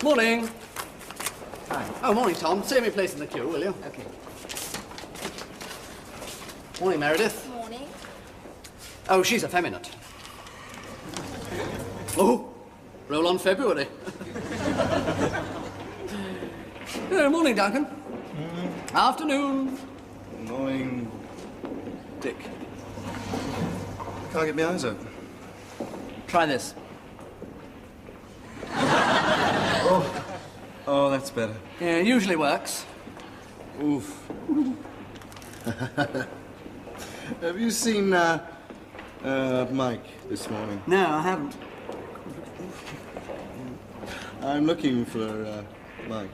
Morning. Hi. Oh, morning, Tom. Save me a place in the queue, will you? Okay. Morning, Meredith. Morning. Oh, she's effeminate. Oh, roll on February. Morning, Duncan. Afternoon. Morning, Dick. Can't get my eyes open. Try this. Oh, that's better. Yeah, it usually works. Oof. Have you seen, Mike this morning? No, I haven't. I'm looking for, Mike.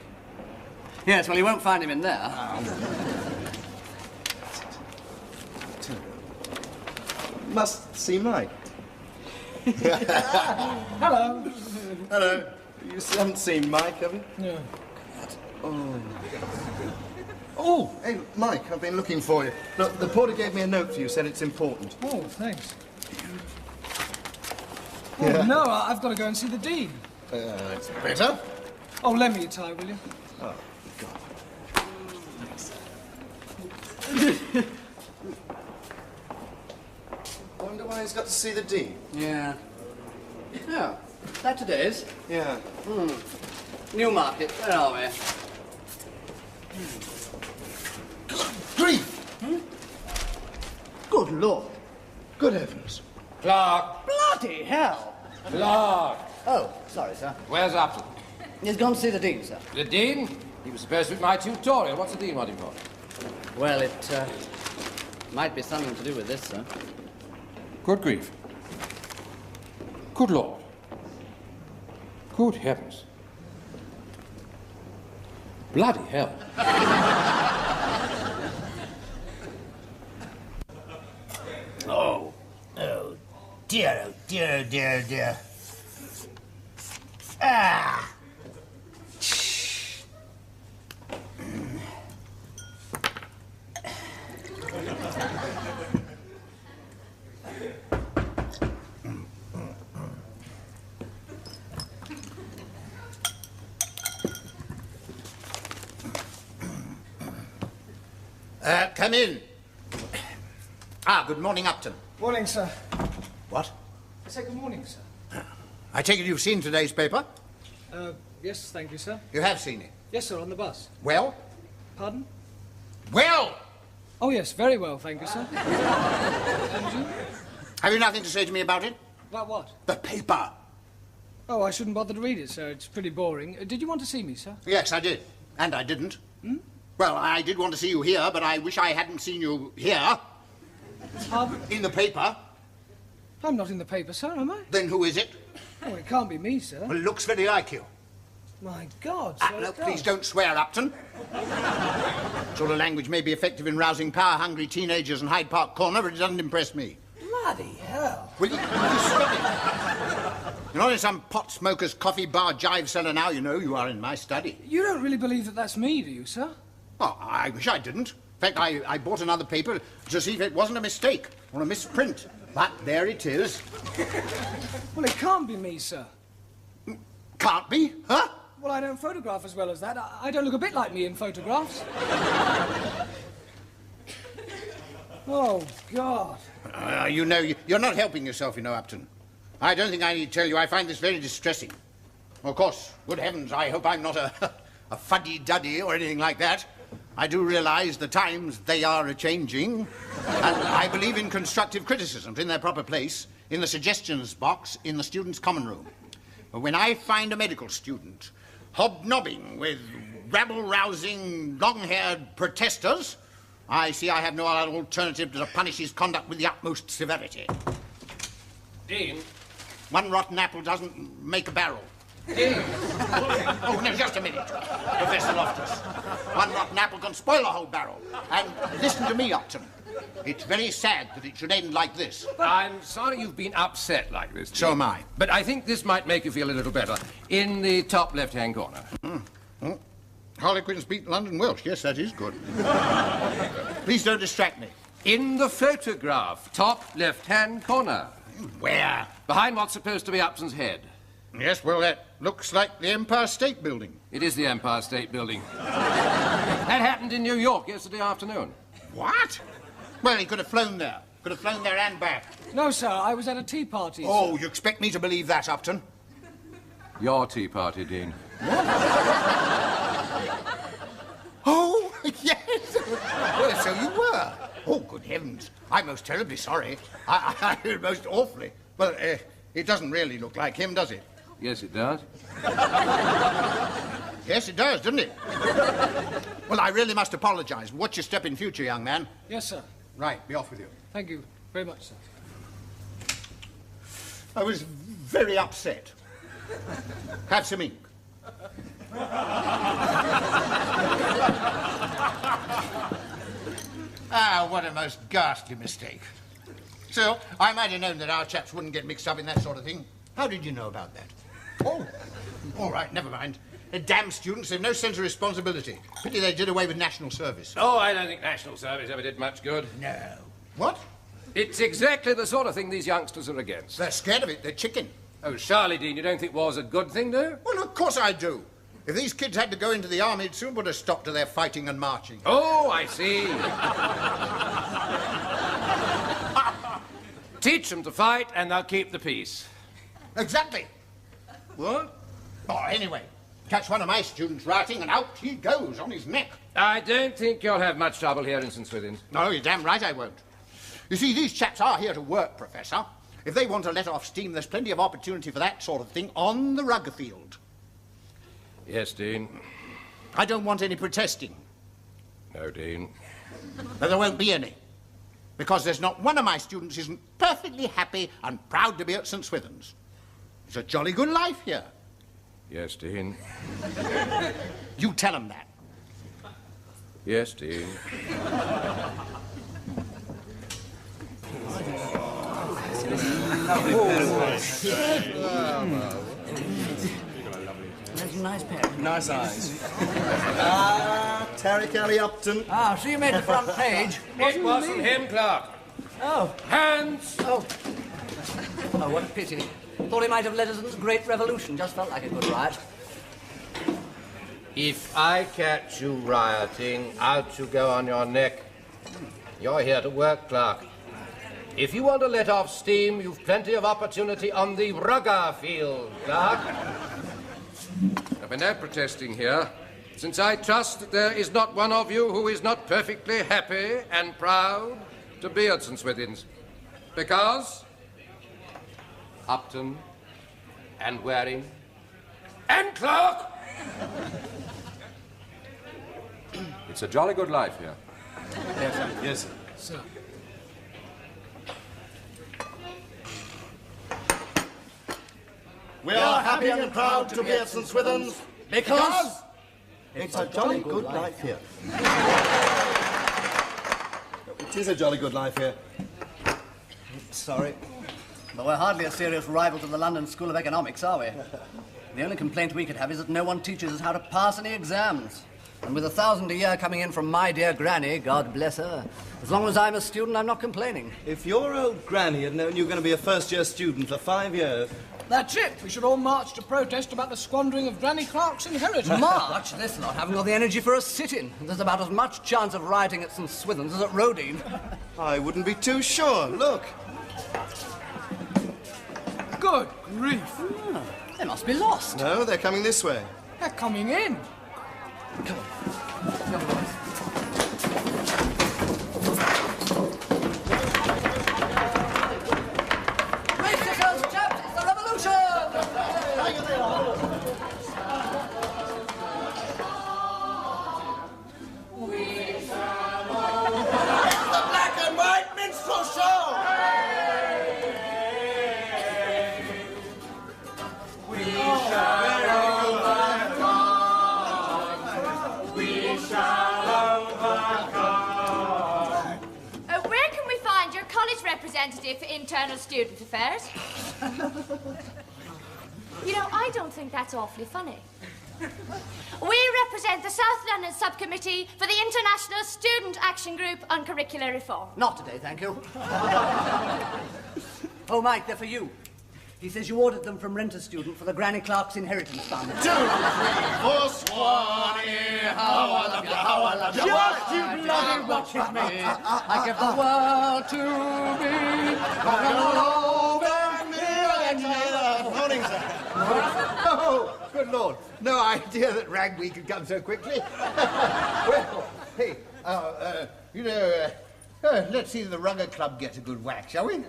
Yes, well, you won't find him in there. Must see Mike. Hello. Hello. You haven't seen Mike, have you? No. Oh, hey, Mike, I've been looking for you. Look, the porter gave me a note for you, said it's important. Oh, thanks. Oh, no, I've got to go and see the Dean. It's better. Oh, lend me a tie, will you? Oh, God. I wonder why he's got to see the Dean. Yeah. Yeah, that it is. Yeah. Newmarket, where are we? Grief! Good Lord. Good heavens. Clark! Bloody hell. Clark! Oh, sorry, sir. Where's Upton? He's gone to see the Dean, sir. The Dean? He was supposed to be my tutorial. What's the Dean want him for? Well, it might be something to do with this, sir. Good grief. Good Lord. Good heavens. Bloody hell. Oh dear, oh dear, oh dear, oh dear. Ah! Come in. Ah, good morning, Upton. Morning, sir. What? I say good morning, sir. I take it you've seen today's paper? Yes, thank you, sir. You have seen it. Yes, sir, on the bus. Well? Pardon? Well! Oh, yes, very well, thank you, sir. And you? Have you nothing to say to me about it? About what? The paper. Oh, I shouldn't bother to read it, sir. It's pretty boring. Did you want to see me, sir? Yes, I did. And I didn't. Well, I did want to see you here, but I wish I hadn't seen you here. Pardon? In the paper. I'm not in the paper, sir, am I? Then who is it? Oh, it can't be me, sir. Well, it looks very like you. My God, sir. No, it does. please don't swear, Upton. Sort of language may be effective in rousing power-hungry teenagers in Hyde Park Corner, but it doesn't impress me. Bloody hell. Will you stop it? You're not in some pot smoker's coffee bar jive cellar now, you know. You are in my study. You don't really believe that that's me, do you, sir? Oh, I wish I didn't. In fact, I bought another paper to see if it wasn't a mistake or a misprint. But there it is. Well, it can't be me, sir. Can't be, huh? Well, I don't photograph as well as that. I don't look a bit like me in photographs. Oh, God. You know, you're not helping yourself, you know, Upton. I don't think I need to tell you I find this very distressing. Of course, good heavens, I hope I'm not a fuddy-duddy or anything like that. I do realize the times they are a-changing, and I believe in constructive criticisms in their proper place, in the suggestions box, in the student's common room. But when I find a medical student hobnobbing with rabble-rousing, long-haired protesters, I see I have no other alternative to punish his conduct with the utmost severity. Dean? One rotten apple doesn't make a barrel. Dean? Oh, no, just a minute, Professor Loftus. One rotten apple can spoil a whole barrel. And listen to me, Upton. It's very sad that it should end like this. I'm sorry you've been upset like this, Dean. So am I. But I think this might make you feel a little better. In the top left-hand corner. Harlequins beat London Welsh. Yes, that is good. Please don't distract me. In the photograph, top left-hand corner. Where? Behind what's supposed to be Upton's head. Yes, well, that looks like the Empire State Building. It is the Empire State Building. That happened in New York yesterday afternoon. What? Well, he could have flown there. Could have flown there and back. No, sir, I was at a tea party. Oh, you expect me to believe that, Upton? Your tea party, Dean. Oh, yes. Well, so you were. Oh, good heavens. I'm most terribly sorry. I most awfully. Well, it doesn't really look like him, does it? Yes, it does. Yes, it does, doesn't it? Well, I really must apologise. Watch your step in future, young man. Yes, sir. Right, be off with you. Thank you very much, sir. I was very upset. Have some ink. Ah, what a most ghastly mistake. So, I might have known that our chaps wouldn't get mixed up in that sort of thing. How did you know about that? Oh, all right, never mind. The damn students have no sense of responsibility. Pity they did away with national service. Oh, I don't think national service ever did much good. No. What? It's exactly the sort of thing these youngsters are against. They're scared of it. They're chicken. Oh, Charlie Dean, you don't think war's a good thing, do you? Well, of course I do. If these kids had to go into the army, it'd soon put a stop to their fighting and marching. Oh, I see. Teach them to fight and they'll keep the peace. Exactly. What? Oh, anyway, catch one of my students writing and out he goes on his neck. I don't think you'll have much trouble here in St. Swithin's. No, you're damn right I won't. You see, these chaps are here to work, Professor. If they want to let off steam, there's plenty of opportunity for that sort of thing on the rugby field. Yes, Dean. I don't want any protesting. No, Dean. But there won't be any. Because there's not one of my students isn't perfectly happy and proud to be at St. Swithin's. It's a jolly good life here. Yes, Dean. You tell them that. Yes, Dean. That's a nice pair. Nice eyes. Ah, Terry Kelly Upton. Ah, so you made the front page. It wasn't him, Clark. Oh. Hands! Oh, what a pity. Thought he might have led us in this great revolution. Just felt like a good riot. If I catch you rioting, out you go on your neck. You're here to work, Clark. If you want to let off steam, you've plenty of opportunity on the rugger field, Clark. There'll be no protesting here, since I trust that there is not one of you who is not perfectly happy and proud to be at St. Swithin's. Because Upton and Waring and Clark, it's a jolly good life here. Yes, sir. Yes, sir. Sir. We are happy and proud to be at St. Swithin's because it's a jolly good life here. It is a jolly good life here. Sorry, but we're hardly a serious rival to the London School of Economics, are we? The only complaint we could have is that no one teaches us how to pass any exams. And with $1,000 a year coming in from my dear granny, God bless her, as long as I'm a student, I'm not complaining. If your old granny had known you were going to be a first-year student for 5 years... That's it. We should all march to protest about the squandering of Granny Clark's inheritance. March? This lot haven't got the energy for a sit-in. There's about as much chance of rioting at St. Swithin's as at Rodine. I wouldn't be too sure. Look. Good grief. Oh, they must be lost. No, they're coming this way. They're coming in. Come on. Race yourselves, chaps! It's the revolution! It's the black and white minstrel show! Where can we find your college representative for internal student affairs? You know, I don't think that's awfully funny. We represent the South London Subcommittee for the International Student Action Group on Curricular Reform. Not today, thank you. Oh, Mike, they're for you. He says you ordered them from Renter Student for the Granny Clark's inheritance fund. 2, 3, 4, Swanee, how I love you, how I love you. Just you bloody watch it, mate. I give the world to me. Morning, sir. Oh, good Lord. No idea that Ragweed could come so quickly. Well, hey, let's see the Rugger Club get a good whack, shall we?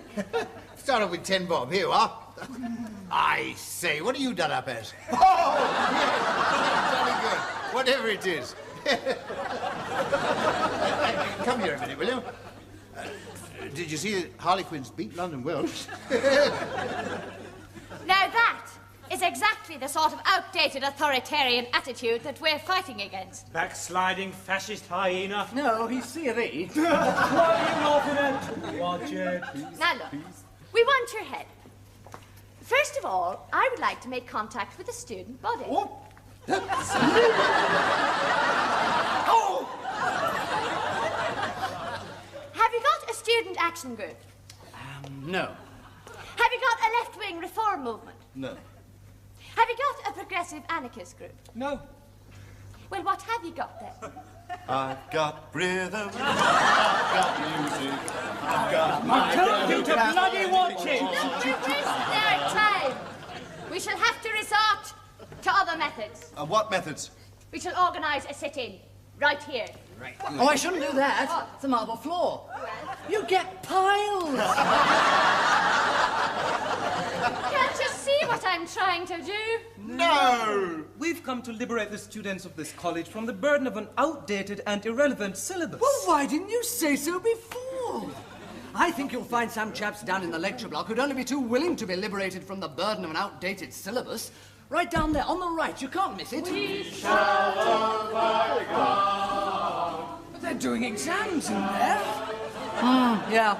Start off with 10 bob. Here you are. I say, what have you done up as? Oh, yes. Jolly good. Whatever it is. Come here a minute, will you? Did you see that Harlequins beat London Welsh? Now that is exactly the sort of outdated authoritarian attitude that we're fighting against. Backsliding fascist hyena. No, he's Siri. What are you laughing at? Watch it. Now look, we want your help. First of all, I would like to make contact with the student body. Oh. Have you got a student action group? No. Have you got a left-wing reform movement? No. Have you got a progressive anarchist group? No. Well, what have you got then? I've got rhythm, I've got music, I've got my... I told you to bloody watch it! Look, we're wasting our time. We shall have to resort to other methods. What methods? We shall organise a sit-in right here. Right. Oh, I shouldn't do that. It's a marble floor. You get piles. Can't you see what I'm trying to do? No! We've come to liberate the students of this college from the burden of an outdated and irrelevant syllabus. Well, why didn't you say so before? I think you'll find some chaps down in the lecture block who'd only be too willing to be liberated from the burden of an outdated syllabus. Right down there, on the right. You can't miss it. We shall overcome. But they're doing exams in there. Yeah.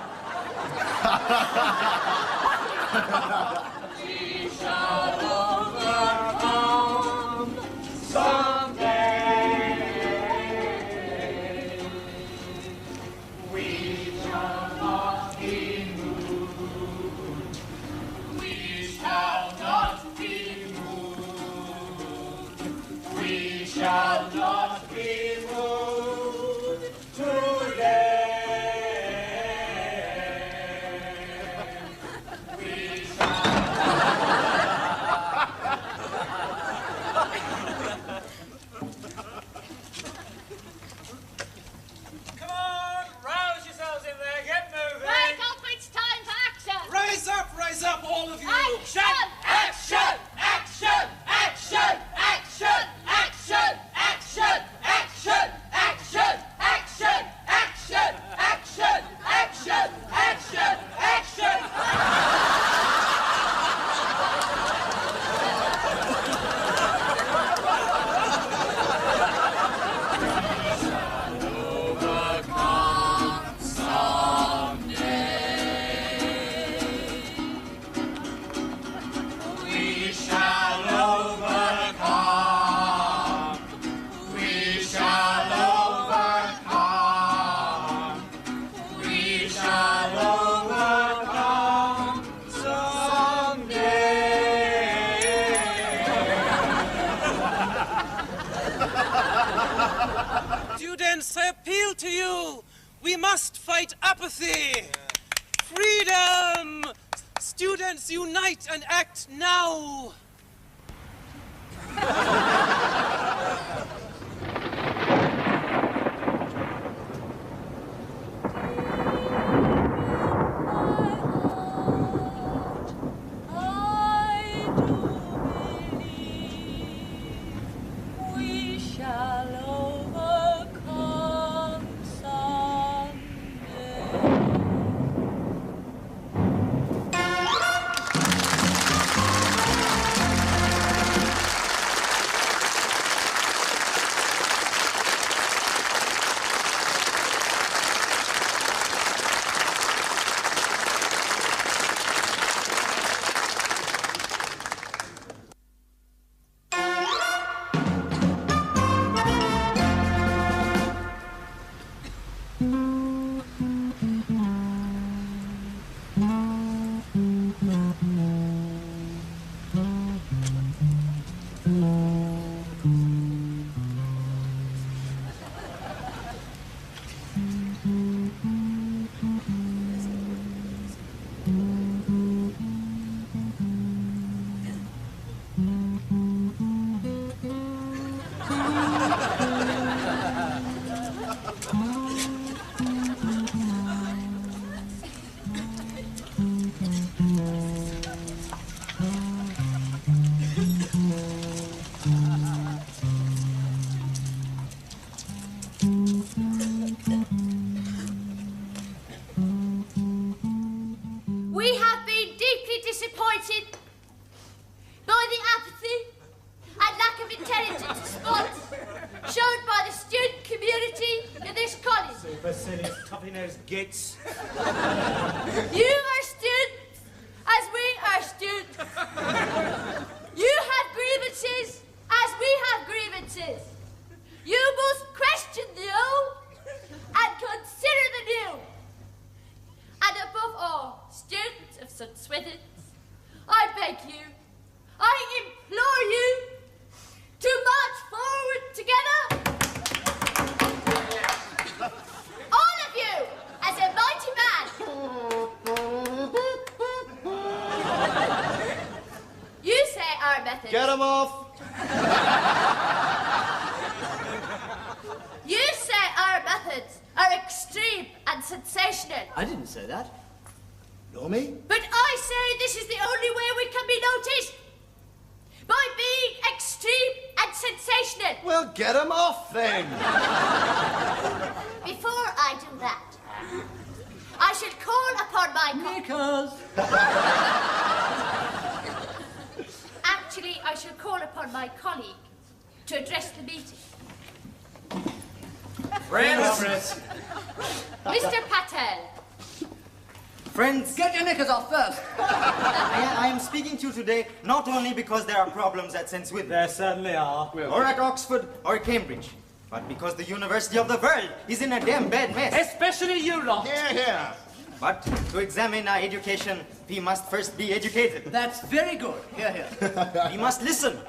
We shall overcome someday. We shall not be moved. We shall not be moved. We shall not be moved today. Come on, rouse yourselves in there, get moving. Wake up, it's time for action! Rise up, all of you. Action! Action! Action! Action! Action! Action! Action! Action! Action! Action! Action! Action! Action! Action! Action! We shall overcome. We shall overcome. We shall overcome someday. Students, I appeal to you. We must fight apathy. Freedom! Students, unite and act now. I do believe we shall overcome someday. Basilius, toughy-nosed gits. You are students, as we are students. You have grievances, as we have grievances. You must question the old and consider the new. And above all, students of St. Swithins, I beg you, I implore you to march forward together. All of you, as a mighty man. You say our methods. Get him off! You say our methods are extreme and sensational. I didn't say that. Nor me? But I say this is the only way we can be noticed. By being extreme and sensational. Well, get him off then! Before I do that, I should call upon my... Because... Actually, I should call upon my colleague to address the meeting. Friends! Mr. Patel. Friends, Get your knickers off first. I am speaking to you today not only because there are problems at St. Swithins, There certainly are. or at Oxford, or Cambridge, but because the University of the world is in a damn bad mess. Especially you lot. Here, here. But to examine our education, we must first be educated. That's very good. Here, here. We must listen.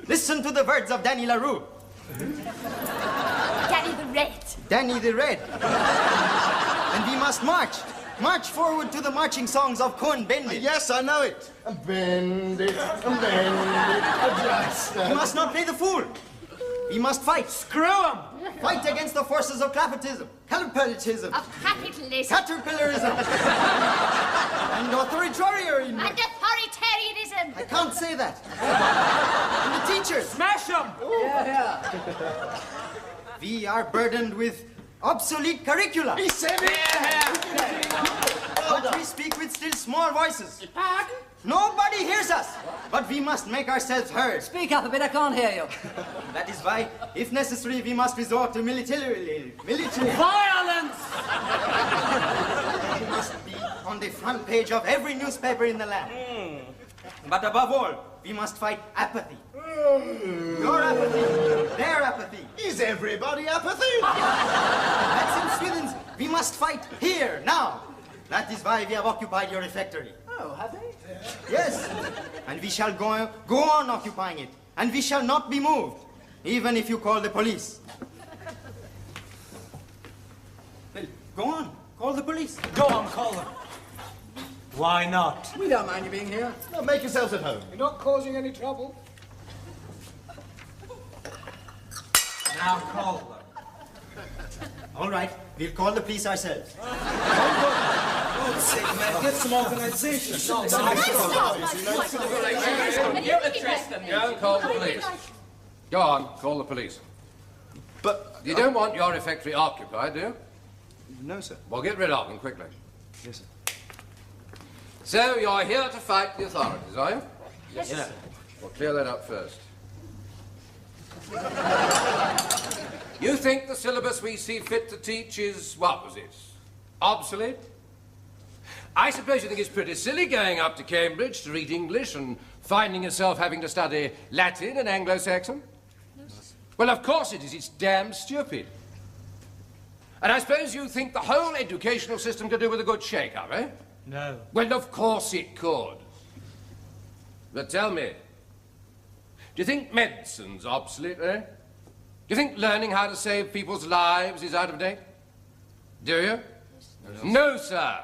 Listen to the words of Danny LaRue. Danny the Red. Danny the Red. And we must march. March forward to the marching songs of Cohen Bendit. Yes, I know it. Bend it, adjust. We must not play the fool. We must fight. Screw 'em! Fight against the forces of clappertism, capitalism, Of capitalism. caterpillarism, and authoritarianism. And authoritarianism. I can't say that. And the teachers. Smash 'em! We are burdened with obsolete curricula. He said it! But we speak with still small voices. Pardon? Nobody hears us. But we must make ourselves heard. Speak up a bit, I can't hear you. That is why, if necessary, we must resort to military. Violence! We must be on the front page of every newspaper in the land. But above all, we must fight apathy. Your apathy, their apathy. Is everybody apathy? That's in Swithins. We must fight here, now. That is why we have occupied your refectory. Oh, have they? Yes. And we shall go on occupying it. And we shall not be moved, even if you call the police. Well, go on. Call the police. Go on, call them. Why not? We don't mind you being here. No, make yourselves at home. You're not causing any trouble. Now call them. All right. We'll call the police ourselves. Get some organization. You address them. Go and call the police. Go on, call the police. But... You don't want your refectory occupied, do you? No, sir. Well, get rid of them quickly. Yes, sir. So, you're here to fight the authorities, are you? Yes, sir. Well, clear that up first. You think the syllabus we see fit to teach is, what was it, obsolete? I suppose you think it's pretty silly going up to Cambridge to read English and finding yourself having to study Latin and Anglo-Saxon? Well, of course it is. It's damn stupid. And I suppose you think the whole educational system could do with a good shake-up, eh? No. Well, of course it could. But tell me, do you think medicine's obsolete, eh? Do you think learning how to save people's lives is out of date? Do you? No, sir.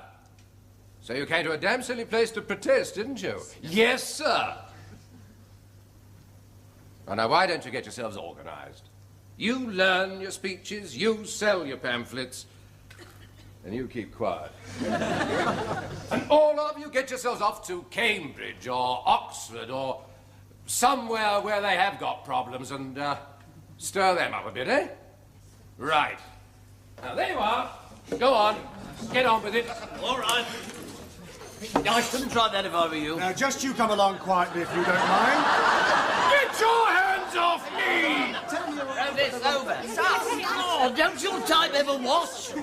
So you came to a damn silly place to protest, didn't you? Yes, sir. Well, now, why don't you get yourselves organized? You learn your speeches, you sell your pamphlets, and you keep quiet. And all of you get yourselves off to Cambridge or Oxford or somewhere where they have got problems and stir them up a bit, eh? Right. Now, there you are. Go on. Get on with it. All right. I shouldn't try that if I were you. Now, just you come along quietly if you don't mind. Get your hands off me! Round it's over. It's us. Oh, don't your type ever wash?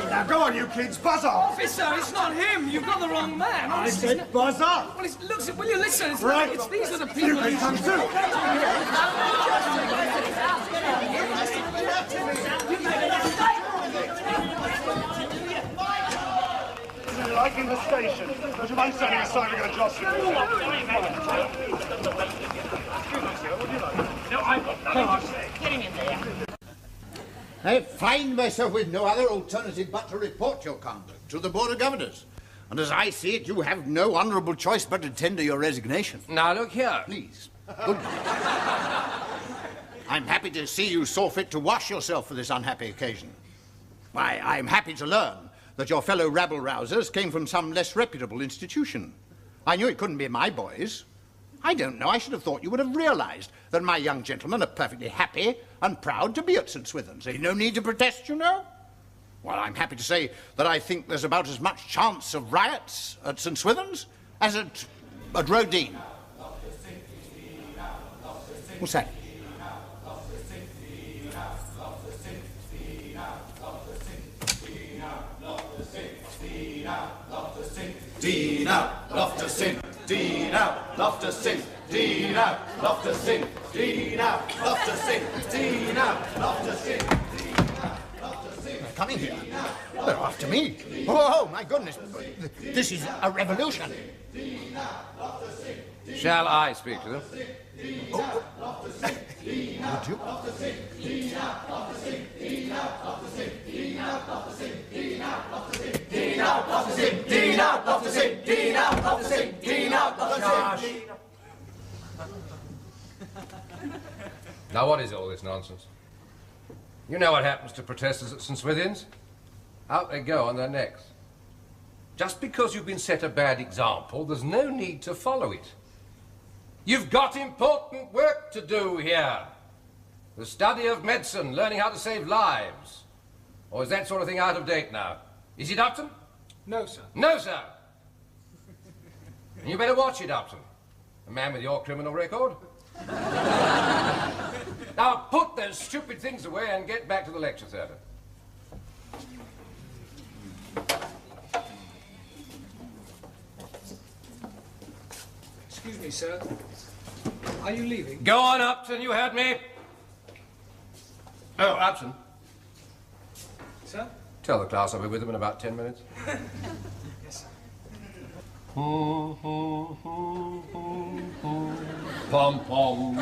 Now go on, you kids, buzz off! Officer, it's not him. You've got the wrong man. I said buzz off! Well, looks. Will you listen? It's Right. It's these are the You people. can come too! Like in the station. Would you mind standing aside? We're going to jostle. I find myself with no other alternative but to report your conduct to the Board of Governors. And as I see it, you have no honourable choice but to tender your resignation. Now, look here. Please. Good night. I'm happy to see you saw fit to wash yourself for this unhappy occasion. Why, I'm happy to learn that your fellow rabble-rousers came from some less reputable institution. I knew it couldn't be my boys. I don't know, I should have thought you would have realised that my young gentlemen are perfectly happy and proud to be at St. Swithin's. There's no need to protest, you know. Well, I'm happy to say that I think there's about as much chance of riots at St. Swithin's as at Rodine. What's that? Dean out, love to sing. Dean out, love to sing. Dean out, love to sing. Dean out, love to sing. Dean out, love to sing. They're coming here. They're after me. Oh, my goodness. This is a revolution. Shall I speak to them? Would you? Now, what is all this nonsense? You know what happens to protesters at St. Swithin's? Out they go on their necks. Just because you've been set a bad example, there's no need to follow it. You've got important work to do here. The study of medicine, learning how to save lives. Or is that sort of thing out of date now? Is it, Upton? No, sir. No, sir. And you better watch it, Upton. A man with your criminal record. Now put those stupid things away and get back to the lecture theatre. Excuse me, sir. Are you leaving? Go on, Upton, you heard me. Oh, Upton. Sir? Tell the class I'll be with them in about 10 minutes. Yes, sir. Pom pom.